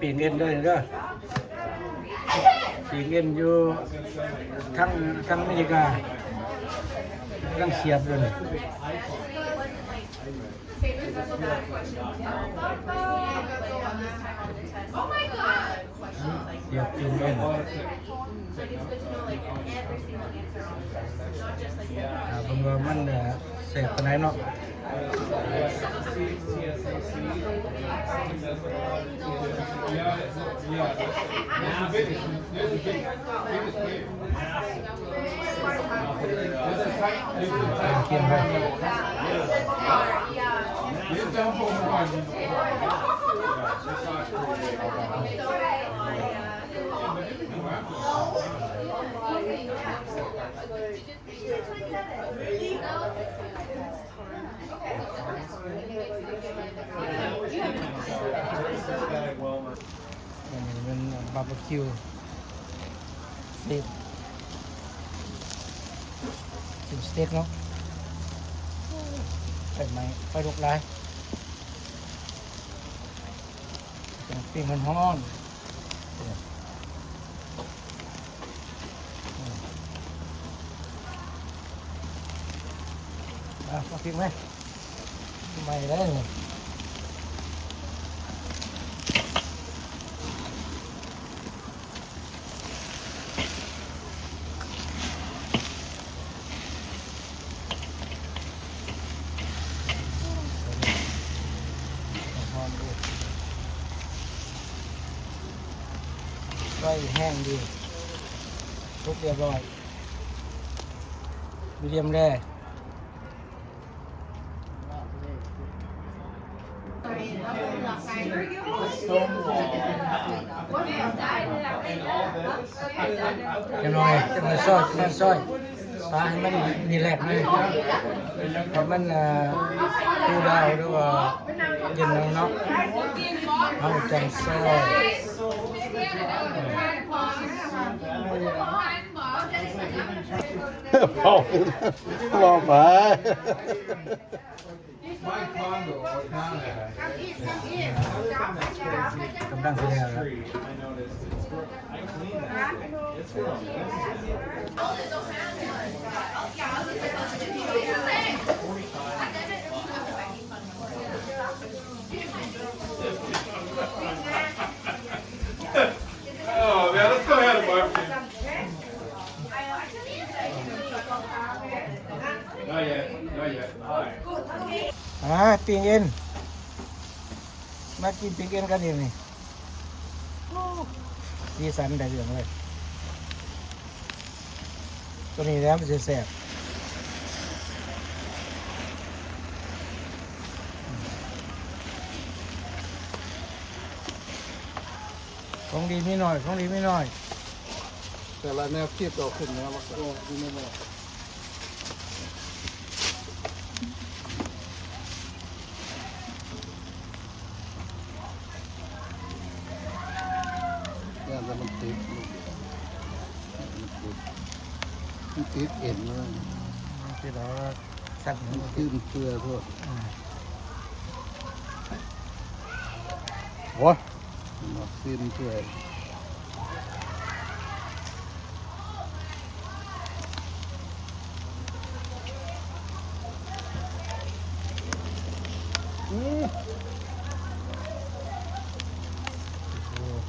ปีเงินด้วยเด้อปีเงินอยู่ทั้งอเมริกาทั้งเสียบเลยเสียบปีเงินผมว่ามันแสบปานไหนเนาะเขียนไว้มันบาร์บีคิวสเต็กเนาะไปไหมไปลุกลายปิ้งมันฮ้อนมาปิ้งไหมไม่ได้เลยไฟแห้งดีทุกเรียบร้อยมีเดียมแร่จะหน่อยซอยตาให้มันดีแลกเลยให้มันดูดาวหรือว่าเย็นเนาะเอาจังซอยบอกไปกำลังแสดงครับOh man, let's go ahead and barbecue. Not yet. Alright. ปิ้งเอ็นมากินปิ้งเอ็นกันเองนี่สีสันได้เรื่องเลยตัวนี้แล้วมันจะแซ่บของดีไม่น้อยแต่ละแนวคิดเราขึ้นแล้วก็ดีไม่หมดเนี่ยมันติดเอ็นเลยที่เราสั่งมันขึ้นเพื่อพวกโอ้ยมันขึ้นเพื่อ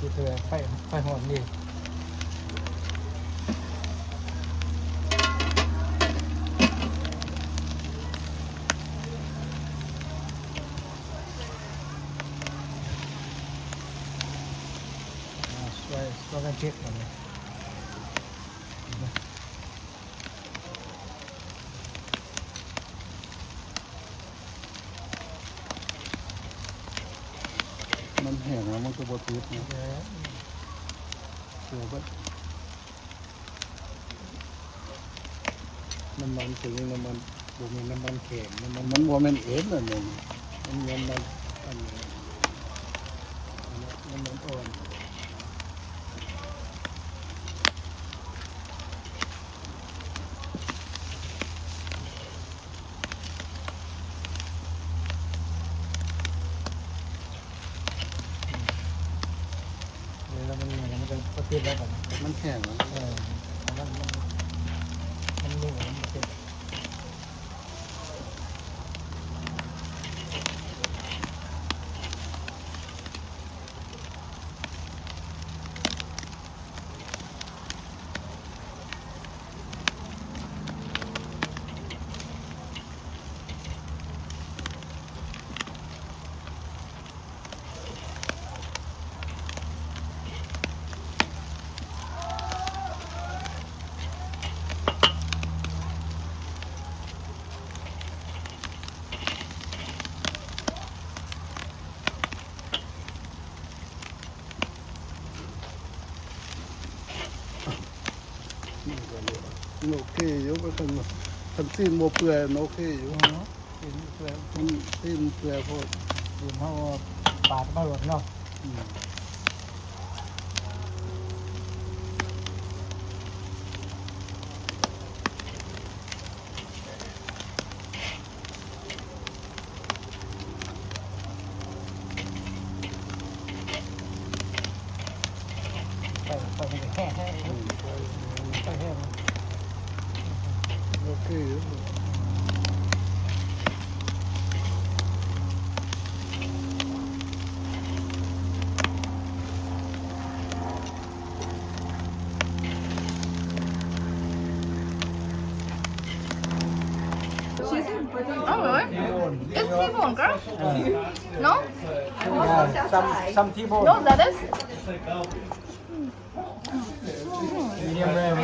คิดเธอไฟหอมดีช่วยกันเช็คก่อนเลยมันแห้งแล้วมันก็บดติดนะเดี๋ยวก็น้ำมันถึงน้ำมันบ่มีน้ำมันแข็งมันบ่แม่นเอ็นน่ะมันอันนี้น้ำมันอ่อน มันก็ปฏิบัติแบบ มันแห้งแล้ว มันนุ่มมันเป็น โอเคอยู่ก็คันซีนโมเปื่อยโอเคอยู่ กินเพื่อ มันซีนเปื่อยโพด กินเขาปาดมาหลดเนาะ ไปมันแห้งไปแห้ง โอเคอยู่ Oh, really? It's T-bone, girl. No? some T-bone No, that is? medium rare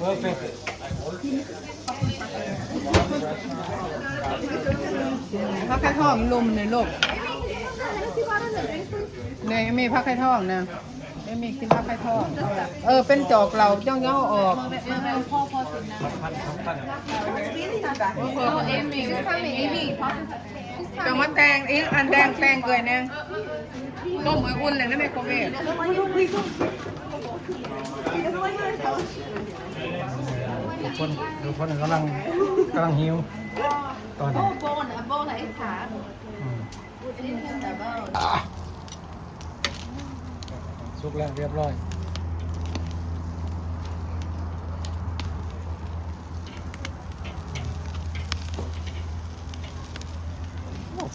perfect ผักไข่ทองลุมเลยลูกเนี่ยมีผักไข่ทองนะมีกินผักไข่ทองเป็นจอกเราจ้องย่อออก Oh, Amy. She's coming. Amy. จะมาแตงอีกอันแดงแตงเกยเนี่ยต้มอุ่นเลยนะไมโครเวฟ ทุกคนกำลังหิวตอนนี้ Oh, bone. A bone. A car. สุกแล้วเรียบร้อย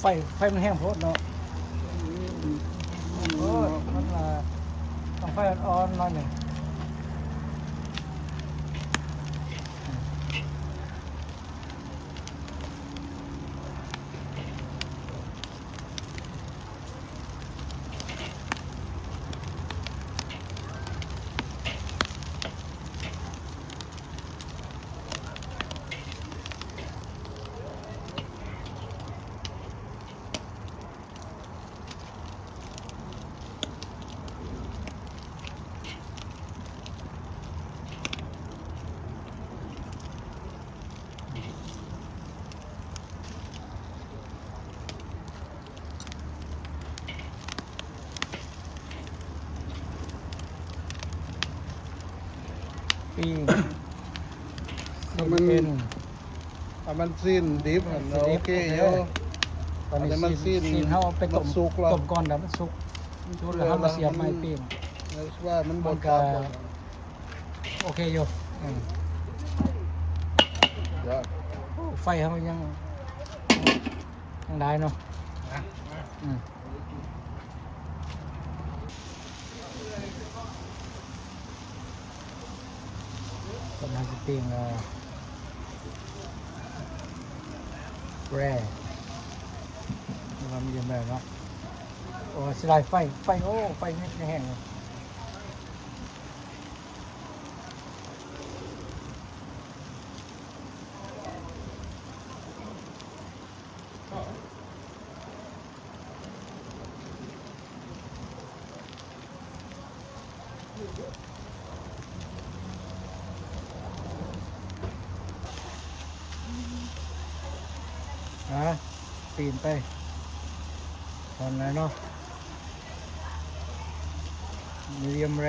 ไฟมันแห้งโพดเนาะมันต้องไฟอ่อนๆหน่อยหนึ่งปีมันซีนดิบโอเคอยู่ ตอนนี้มันซีนเขาไปต้มก่อนแล้วมันสุกสุกแล้วเขามาเสียบไม้ปิ้ง ว่ามันบ มั ด น กร ก็ อบ โอเคอยู่ไฟเขายังได้เนาะกำลังจะปิ้งแร่มันมีอย่างไรเนาะโอ้สไลด์ไฟโอ้ไฟไม่แห้งเลยปีนไปตอนไหนเนาะมีเดียมแร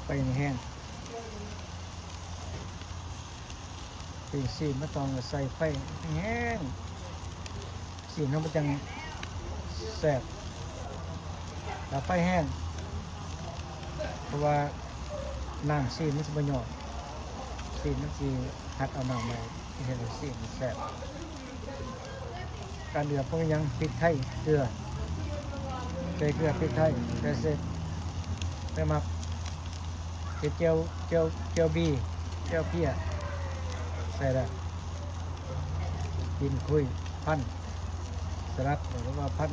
ไปแห้งปีนซีนมาตอนใส่ไฟแห้ง สีเนาะมันจังแซ่บถ้าไฟแห้งเพราะว่าน้ำซีนมันสิบ่หยอดซีนมันสิหักเอาน้ำมาเฮ็ดให้ซีนมันแซ่บการเดือดพวกยังพริกไทยเกลือใส่เกลือพริกไทยใส่เสร็จไปหมักเจียวบีเจียวเพี้ยใส่ได้กินคุยพันสลัดหรือว่าพัน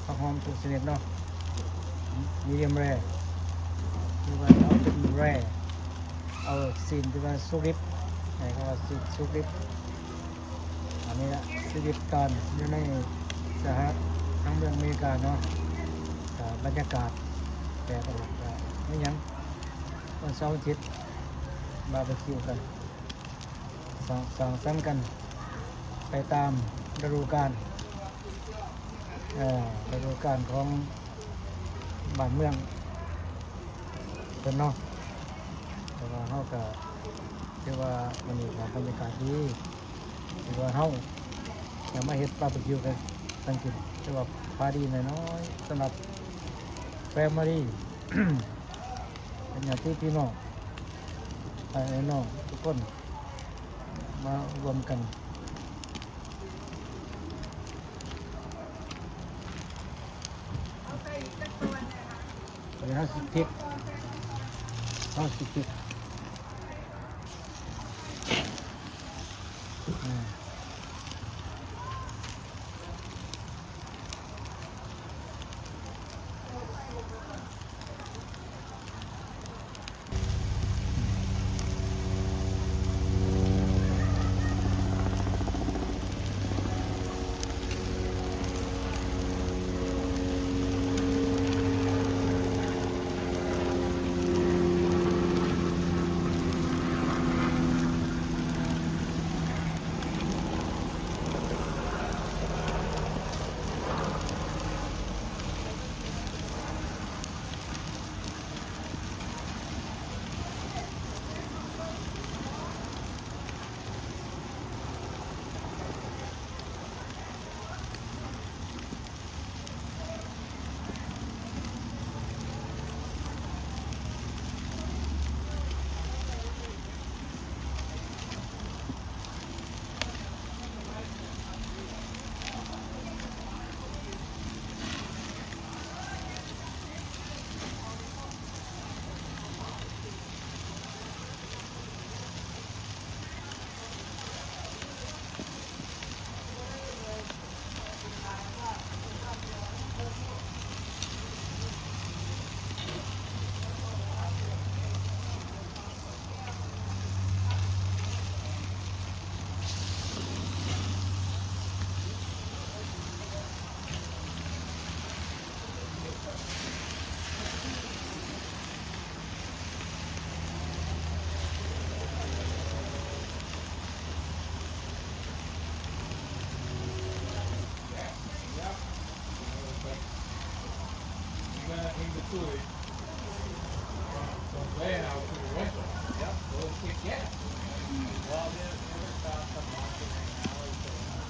ผักหอมทุกชนิดเนาะมีเดียมแร่หรือว่าเอาเป็นแร่เอาซีนที่ว่าสุกดิบไหนก็ว่าซีนสุกดิบอันนี้ละสุกดิบการอยู่ในสหรัฐทั้งเมืองอเมริกาเนาะบรรยากาศแต่ตลอดไม่ยั้งวันเสาร์อาทิตย์บาร์บีคิวกันสั่งสรรค์กันไปตามฤดูกาลฤดูกาลของบ้านเมืองเป็นเนาะแต่ว่าเฮาก็ถือว่ามันมีบรรยากาศดีถือว่าเฮาอยากมาเฮ็ดบาร์บีคิวกันตั้งกินถือว่าปาร์ตี้น้อยๆสำหรับแฟมิลี่ เป็นญาติพี่น้องพี่น้องทุกคนมารวมกันเดี๋ยวเราสิพริกเราสิพริก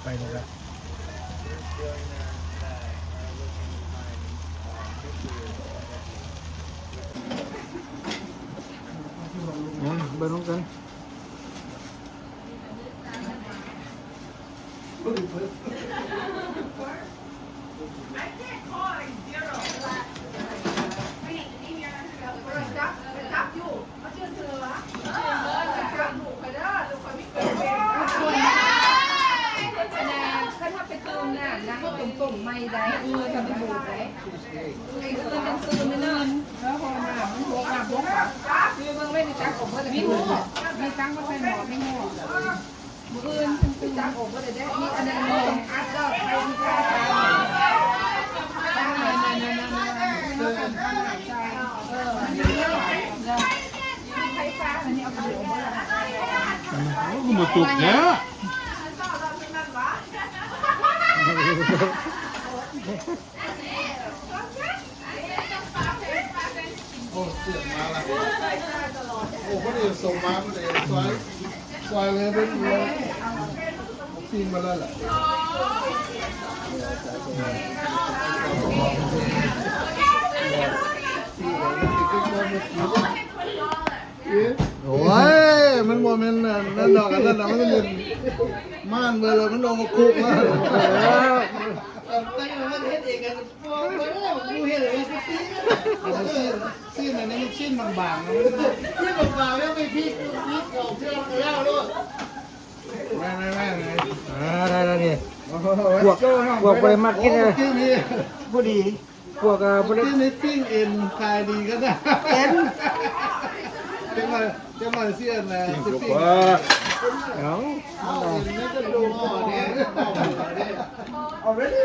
ไปเลยครับไปลงกันตุ่มไม่ได้ทำเป็นบูดได้เป็นซื้อไม่นานแล้วพอมามันพวกพวกคือเบิ่งไม่ได้จักออกมาแต่มีหัวมีจังมาใส่หมอไม่หัวมืออื่นเป็นจักออกมาแต่ได้มีอันนั้นอัดแล้วไปมีการไฟฟ้าอันนี้เอาไปอยู่บ้าน มาตุกเนี่ยโอ้เสียงมาละโอ้เขาเดี๋ยวส่งมาเลยซอยเลยเป็นเลย ปิ้งมาแล้วล่ะโอ้ยมันโมเมนต์นั่นดอกกันนั่นนะมันเป็นม่านเบอร์เลยมันลงมาคุกมาตั้งแต่มันเฮ็ดเองกันพอไปแล้วกูเฮ็ดอะไรกูตีซีนอันนี้มันซีนบางๆนะซีนบางๆแล้วไม่พริกเก่าเชื่อแล้วด้วยไม่ไง ได้นี่พวกไปมักกินเลย กินนี่ ผู้ดีพวกบริ กินนี่ปิ้งเอ็นขายดีก็ได้เอ็นจะมาเสียนะจะปิ้ง เอา เอาเอ็นไม่จะดูหม้อเนี่ย already